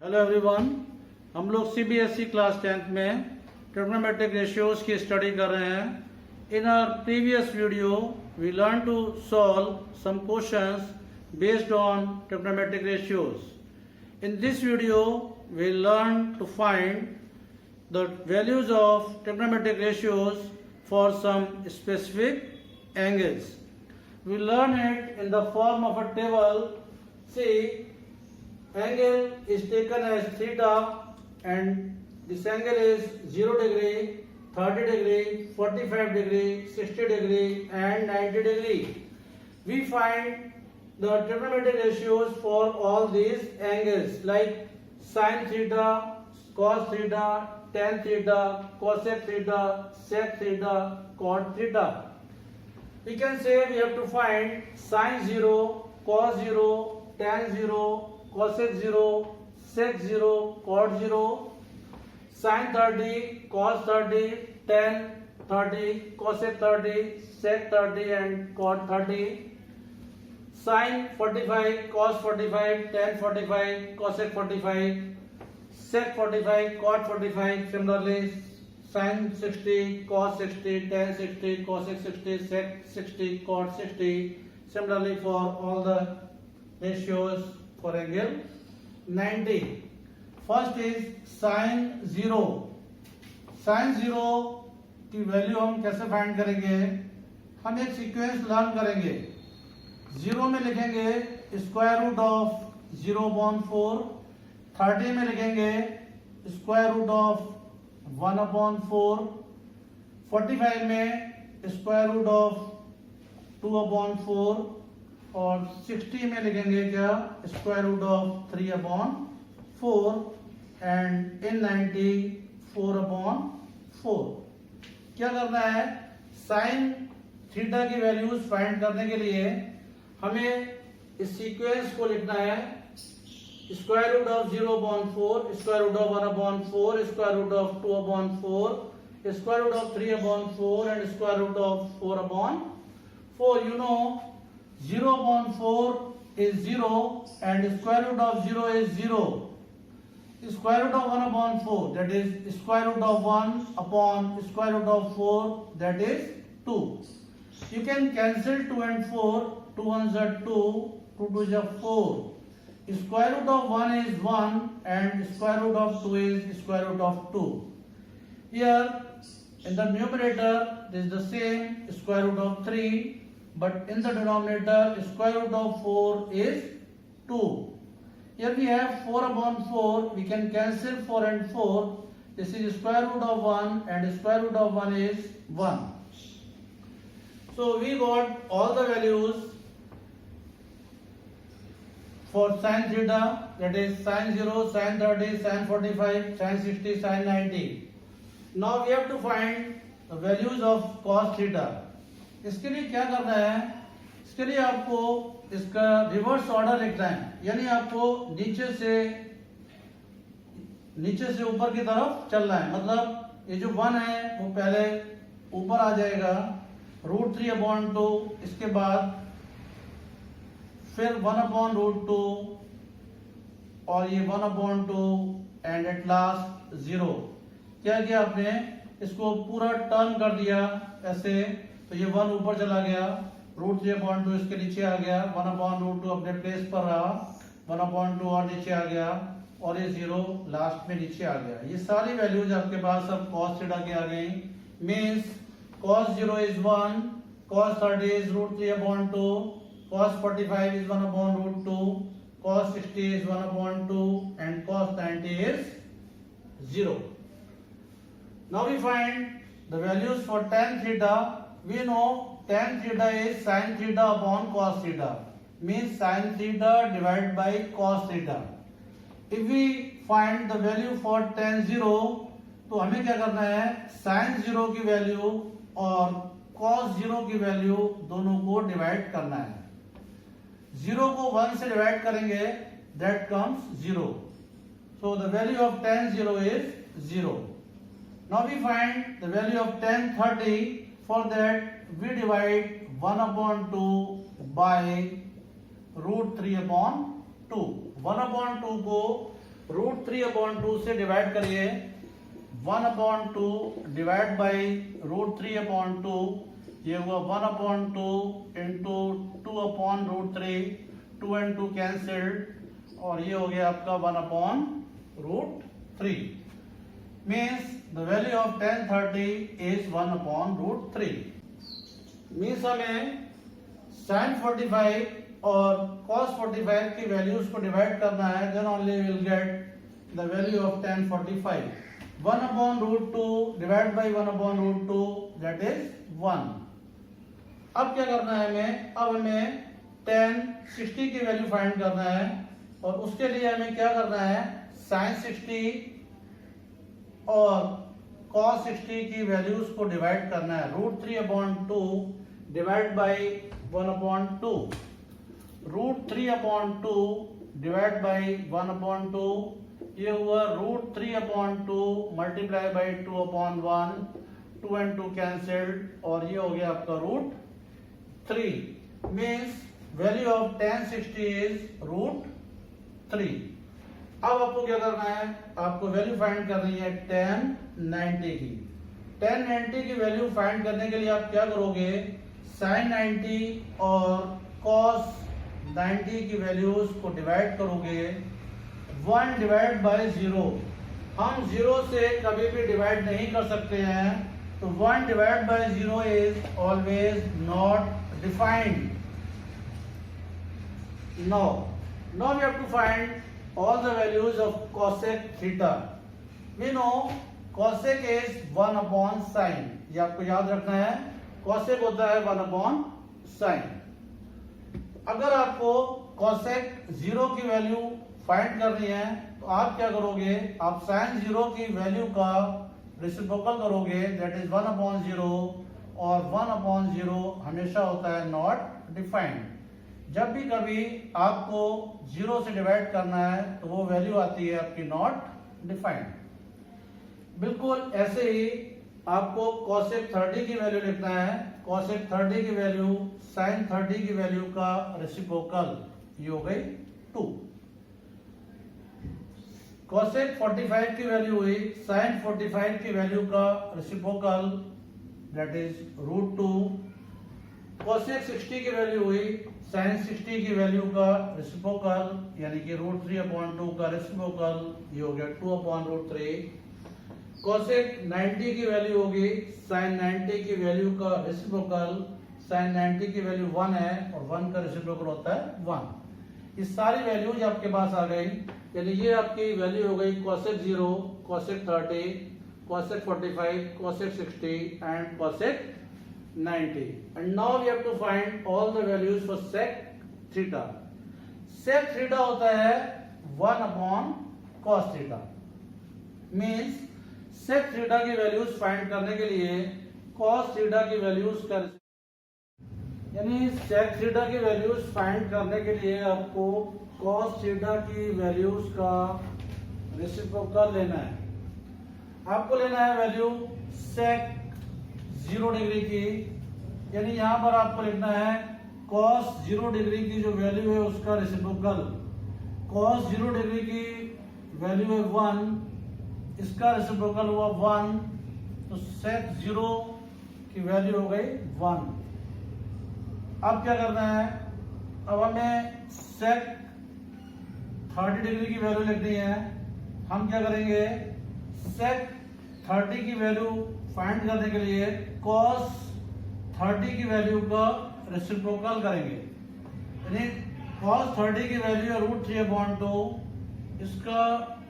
Hello everyone, हम लोग CBSE class 10th में ट्रिग्नोमेट्रिक रेशियोज की स्टडी कर रहे हैं। In our previous video we learn to solve some questions based on trigonometric ratios. In this video we learn to find the values of trigonometric ratios for some specific angles. We learn it in the form of a table. See, angle is taken as theta and this angle is 0 degree, 30 degree, 45 degree, 60 degree and 90 degree. We find the trigonometric ratios for all these angles like sin theta, cos theta, tan theta, cosec theta, sec theta, cot theta. We can say we have to find sin 0, cos 0, tan 0, cosec 0, sec 0, cot 0, sin 30, cos 30, tan 30, cosec 30, sec 30 and cot 30, sin 45, cos 45, tan 45, cosec 45, sec 45, cot 45, similarly sin 60, cos 60, tan 60, cosec 60, sec 60, cot 60. Similarly for all the ratios for angle 90. First is sin 0. Sin 0 की value हम कैसे find करेंगे? हम एक sequence learn करेंगे। 0 में लिखेंगे square root of 0/4, 30 में लिखेंगे स्क्वायर रूट ऑफ 1/4, 45 में स्क्वायर रूट ऑफ 2/4 और 60 में लिखेंगे क्या? Square root of 3/4 and in 90 4/4। क्या करना है? साइन थीटा की वैल्यूज फाइंड करने के लिए हमें इस सीक्वेंस को लिखना है। Square root of 0/4, square root of 1/4, square root of 2/4, square root of 3/4 and square root of 4/4. You know 0/4 is 0 and square root of 0 is 0. Square root of 1/4, that is square root of 1 upon square root of 4, that is 2. You can cancel 2 and 4. 2 ones are 2, 2 twos are 4. Square root of 1 is 1 and square root of 2 is square root of 2. Here in the numerator this is the same square root of 3, but in the denominator square root of 4 is 2. Here we have 4/4. We can cancel 4 and 4. This is square root of 1 and square root of 1 is 1. So we got all the values for sin theta, that is sin 0, sin 30, sin 45, sin 60, sin 90. Now we have to find the values of cos theta. इसके लिए क्या करना है? इसके लिए आपको इसका reverse order लिखना है, यानी आपको नीचे से ऊपर की तरफ चलना है। मतलब ये जो 1 है वो पहले ऊपर आ जाएगा, √3/2, इसके बाद फिर 1/√2 और ये 1/2 एंड एट लास्ट 0। क्या किया आपने? इसको पूरा टर्न कर दिया ऐसे, तो ये 1 ऊपर चला गया, √3/2 इसके नीचे आ गया, 1/√2 अपने प्लेस पर रहा, 1/2 और नीचे आ गया और ये 0 लास्ट में नीचे आ गया। ये सारी वैल्यूज आपके पास अब cos थीटा की आ गई। Means cos 0 is 1, cos 30 is √3/2, cos 45 is 1/√2, cos 60 is 1/2 and cos 90 is 0. Now we find the values for tan theta. We know tan theta is sin theta upon cos theta, means sin theta divided by cos theta. If we find the value for tan 0, तो हमें क्या करना है? sin 0 की value और cos 0 की value दोनों को डिवाइड करना है। 0 को 1 से डिवाइड करेंगे, that comes 0. So the value of tan 0 is 0. Now we find the value of tan 30. For that we divide 1/2 by √3/2. 1/2 को √3/2 से डिवाइड करिए, 1/2 डिवाइड बाई √3/2, ये हुआ 1/2 इंटू 2/√3, 2 and 2 कैंसिल्ड, और ये हो गया आपका 1/√3। Means the value of tan 30 is 1/√3। Means हमें sin 45 और cos 45 की वैल्यूज को डिवाइड करना है, then only will get the value of tan 45। 1/√2 divide by 1/√2 that is 1। अब क्या करना है हमें, अब हमें tan 60 की वैल्यू फाइंड करना है, और उसके लिए हमें क्या करना है, sin 60 और cos 60 की वैल्यूज को डिवाइड करना है। √3/2 डिवाइड बाई 1/2, √3/2 डिवाइड बाई 1/2, ये हुआ √3/2 मल्टीप्लाई बाई 2/1, 2 and 2 कैंसिल्ड, और ये हो गया आपका √3। Means value of tan 60 is √3। अब आपको क्या करना है, आपको वैल्यू फाइंड करनी है tan 90 की। tan 90 की वैल्यू फाइंड करने के लिए आप क्या करोगे, sin 90 और cos 90 की वैल्यूज को डिवाइड करोगे। 1 डिवाइड बाय 0, हम 0 से कभी भी डिवाइड नहीं कर सकते हैं, तो 1 divide by 0 is always not defined. Now we have to find all the values of cosec theta. We know cosec is 1/sin, ये आपको याद रखना है, cosec होता है 1/sin। अगर आपको cosec 0 की वैल्यू फाइंड करनी है, तो आप क्या करोगे, आप sin 0 की वैल्यू का रेसिप्रोकल करोगे, दैट इज 1/0, और 1/0 हमेशा होता है नॉट डिफाइंड। जब भी कभी आपको 0 से डिवाइड करना है, तो वो वैल्यू आती है आपकी नॉट डिफाइंड। बिल्कुल ऐसे ही आपको cosec 30 की वैल्यू लिखना है, cosec 30 की वैल्यू sin 30 की वैल्यू का रेसिप्रोकल, ये हो गई 2। cosec 45 की वैल्यू हुई sin 45 की वैल्यू का रेसिप्रोकल, दैट इज √2। cosec 60 की वैल्यू हुई sin 60 की वैल्यू का रेसिप्रोकल, यानी कि √3/2 का रेसिप्रोकल, ये हो गया 2/√3। cosec 90 की वैल्यू होगी sin 90 की वैल्यू का रेसिप्रोकल, sin 90 की वैल्यू 1 है, और 1 का रेसिप्रोकल होता है 1। ये सारी वैल्यूज आपके पास आ गई, यानी ये आपकी वैल्यू हो गई cosec 0, cosec 30, cosec 45, cosec 60 and cosec 90। And now we have to find all the values for sec theta. Sec theta होता है 1/cos theta। Means sec theta की वैल्यूज फाइंड करने के लिए cos theta की वैल्यूज का, यानी sec theta की वैल्यूज फाइंड करने के लिए आपको cos theta की वैल्यूज का रेसिप्रोकल लेना है। आपको लेना है वैल्यू sec 0 डिग्री की, यानी यहां पर आपको लिखना है cos 0 डिग्री की जो वैल्यू है उसका रेसिप्रोकल। cos 0 डिग्री की वैल्यू है 1, इसका रेसिप्रोकल हुआ 1, तो sec 0 की वैल्यू हो गई 1। अब क्या करना है, अब हमें sec 30 डिग्री की वैल्यू लिखनी है। हम क्या करेंगे, sec 30 की वैल्यू फाइंड करने के लिए cos 30 की वैल्यू का रेसिप्रोकल करेंगे, यानी cos 30 की वैल्यू है √3/2, इसका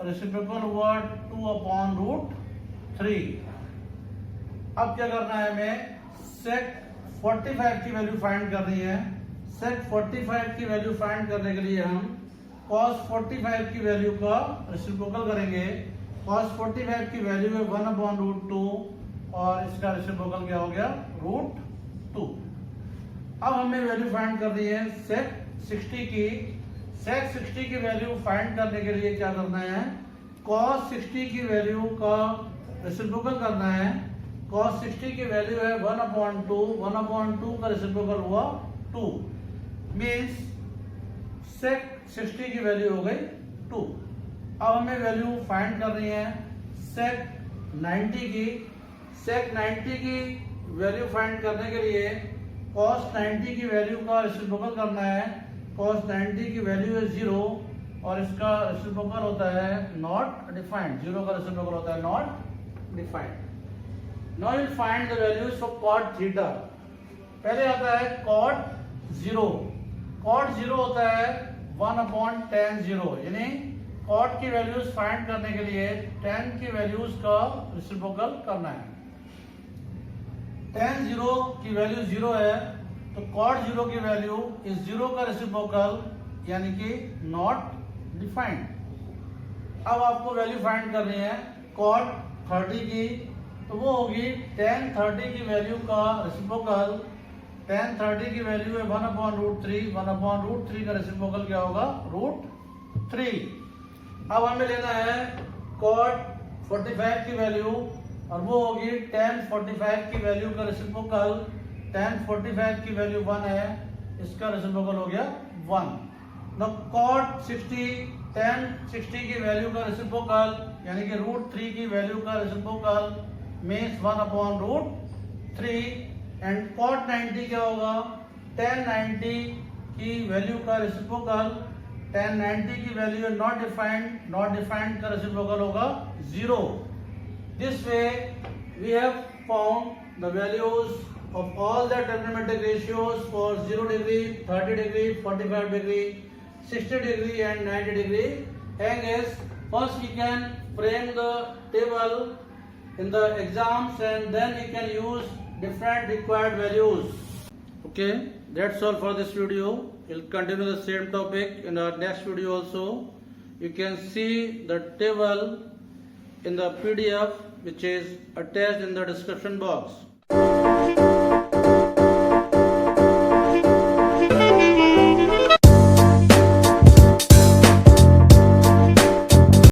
रेसिप्रोकल हुआ 2/√3। अब क्या करना है, हमें sec 45 की वैल्यू फाइंड करनी है। sec 45 की वैल्यू फाइंड करने के लिए हम cos 45 की वैल्यू का रेसिप्रोकल करेंगे। cos 45 की वैल्यू है 1/√2, और इसका रेसिप्रोकल क्या हो गया, √2। अब हमें वैल्यू फाइंड करनी है sec 60 की। sec 60 की वैल्यू फाइंड करने के लिए क्या करना है, cos 60 की वैल्यू का रेसिप्रोकल करना है। cos 60 की वैल्यू है 1/2, 1/2 का रेसिप्रोकल हुआ 2। मीन्स sec 60 की वैल्यू हो गई 2। अब हमें वैल्यू फाइंड करनी है sec 90 की। sec 90 की वैल्यू फाइंड करने के लिए cos 90 की वैल्यू का रेसिप्रोकल करना है। cos 90 की वैल्यू है 0 और इसका रेसिप्रोकल होता है नॉट डिफाइंड। 0 का रेसिप्रोकल होता है not defined. Now will find the values for cot theta. पहले आता है cot 0। cot 0 होता है 1/tan 0, यानी cot की वैल्यूज फाइंड करने के लिए tan की वैल्यूज का रेसिप्रोकल करना है। tan 0 की वैल्यू 0 है तो cot 0 की वैल्यू इस 0 का रेसिप्रोकल यानी कि नॉट डिफाइंड। अब आपको वैल्यू फाइंड करनी है cot 30 की, तो वो होगी tan 30 की वैल्यू का रेसिप्रोकल। tan 30 की वैल्यू है 1/√3। 1/√3 का रेसिप्रोकल क्या होगा? √3। अब हमें लेना है cot 45 की वैल्यू और वो होगी tan 45 की वैल्यू का रेसिप्रोकल। tan 45 की वैल्यू 1 है, इसका रेसिप्रोकल हो गया 1। Now cot 60, tan 60 की वैल्यू का रेसिप्रोकल यानी कि √3 की वैल्यू का रेसिप्रोकल मीन्स 1/√3। एंड cot 90 क्या होगा? tan 90 की वैल्यू का रेसिप्रोकल। tan 90 की वैल्यू है नॉट डिफाइंड। नॉट डिफाइंड का रेसिप्रोकल होगा 0। This way we have found the values of all the trigonometric ratios for 0 degree, 30 degree, 45 degree, 60 degree and 90 degree angles. First we can frame the table in the exams and then we can use different required values. Okay, that's all for this video. We'll continue the same topic in our next video also. You can see the table in the PDF which is attached in the description box.